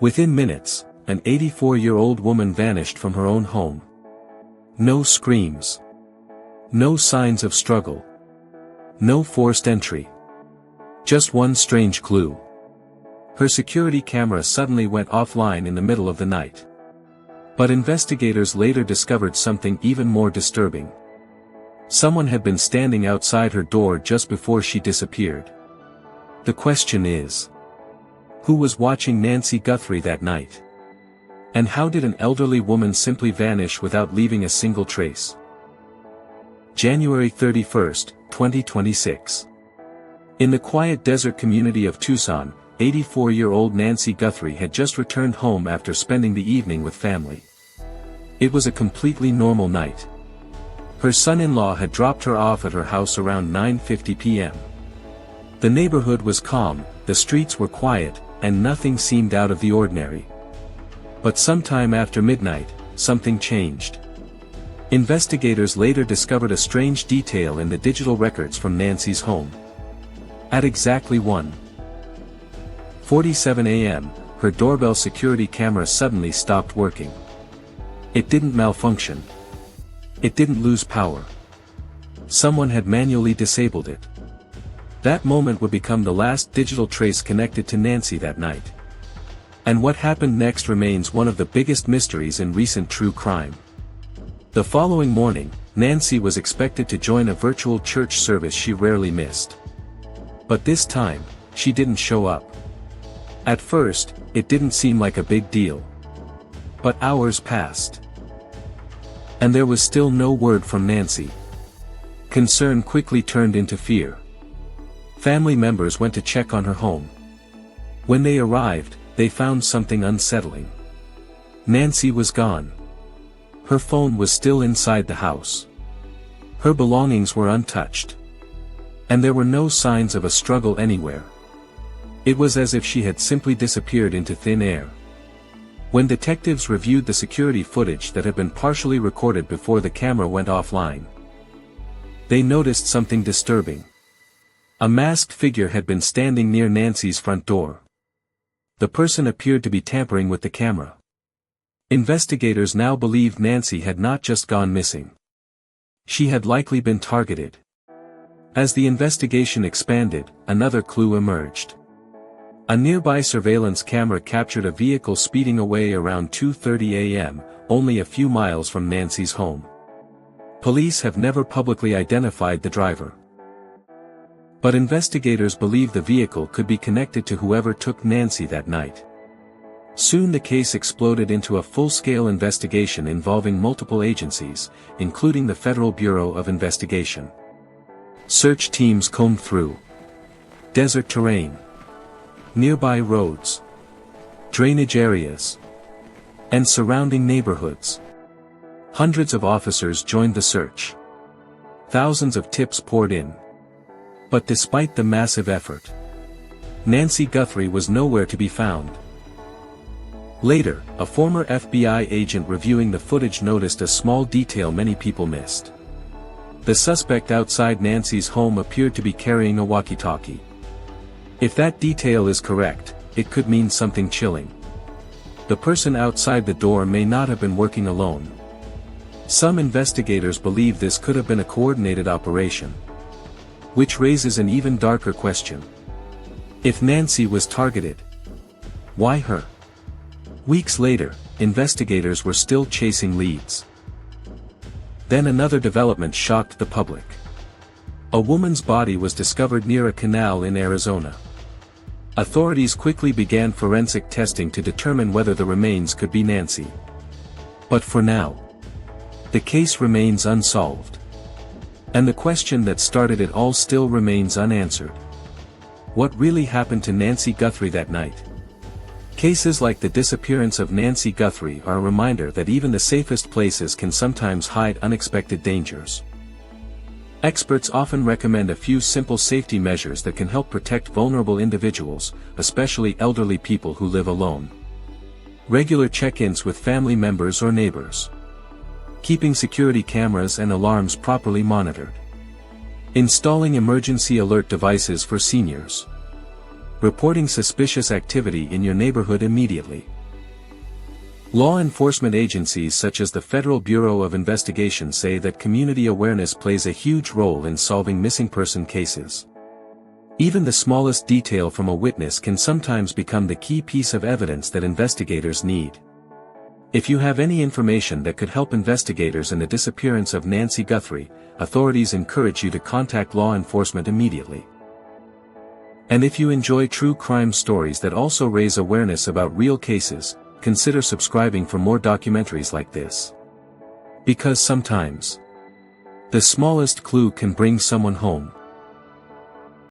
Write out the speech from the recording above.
Within minutes, an 84-year-old woman vanished from her own home. No screams. No signs of struggle. No forced entry. Just one strange clue. Her security camera suddenly went offline in the middle of the night. But investigators later discovered something even more disturbing. Someone had been standing outside her door just before she disappeared. The question is, who was watching Nancy Guthrie that night? And how did an elderly woman simply vanish without leaving a single trace? January 31, 2026. In the quiet desert community of Tucson, 84-year-old Nancy Guthrie had just returned home after spending the evening with family. It was a completely normal night. Her son-in-law had dropped her off at her house around 9:50 p.m. The neighborhood was calm, the streets were quiet, and nothing seemed out of the ordinary. But sometime after midnight, something changed. Investigators later discovered a strange detail in the digital records from Nancy's home. At exactly 1:47 a.m., her doorbell security camera suddenly stopped working. It didn't malfunction. It didn't lose power. Someone had manually disabled it. That moment would become the last digital trace connected to Nancy that night. And what happened next remains one of the biggest mysteries in recent true crime. The following morning, Nancy was expected to join a virtual church service she rarely missed. But this time, she didn't show up. At first, it didn't seem like a big deal. But hours passed. And there was still no word from Nancy. Concern quickly turned into fear. Family members went to check on her home. When they arrived, they found something unsettling. Nancy was gone. Her phone was still inside the house. Her belongings were untouched. And there were no signs of a struggle anywhere. It was as if she had simply disappeared into thin air. When detectives reviewed the security footage that had been partially recorded before the camera went offline, they noticed something disturbing. A masked figure had been standing near Nancy's front door. The person appeared to be tampering with the camera. Investigators now believed Nancy had not just gone missing. She had likely been targeted. As the investigation expanded, another clue emerged. A nearby surveillance camera captured a vehicle speeding away around 2:30 a.m., only a few miles from Nancy's home. Police have never publicly identified the driver. But investigators believe the vehicle could be connected to whoever took Nancy that night. Soon the case exploded into a full-scale investigation involving multiple agencies, including the Federal Bureau of Investigation. Search teams combed through desert terrain, nearby roads, drainage areas, and surrounding neighborhoods. Hundreds of officers joined the search. Thousands of tips poured in. But despite the massive effort, Nancy Guthrie was nowhere to be found. Later, a former FBI agent reviewing the footage noticed a small detail many people missed. The suspect outside Nancy's home appeared to be carrying a walkie-talkie. If that detail is correct, it could mean something chilling. The person outside the door may not have been working alone. Some investigators believe this could have been a coordinated operation. Which raises an even darker question. If Nancy was targeted, why her? Weeks later, investigators were still chasing leads. Then another development shocked the public. A woman's body was discovered near a canal in Arizona. Authorities quickly began forensic testing to determine whether the remains could be Nancy. But for now, the case remains unsolved. And the question that started it all still remains unanswered. What really happened to Nancy Guthrie that night? Cases like the disappearance of Nancy Guthrie are a reminder that even the safest places can sometimes hide unexpected dangers. Experts often recommend a few simple safety measures that can help protect vulnerable individuals, especially elderly people who live alone. Regular check-ins with family members or neighbors. Keeping security cameras and alarms properly monitored. Installing emergency alert devices for seniors. Reporting suspicious activity in your neighborhood immediately. Law enforcement agencies such as the Federal Bureau of Investigation say that community awareness plays a huge role in solving missing person cases. Even the smallest detail from a witness can sometimes become the key piece of evidence that investigators need. If you have any information that could help investigators in the disappearance of Nancy Guthrie, authorities encourage you to contact law enforcement immediately. And if you enjoy true crime stories that also raise awareness about real cases, consider subscribing for more documentaries like this. Because sometimes, the smallest clue can bring someone home.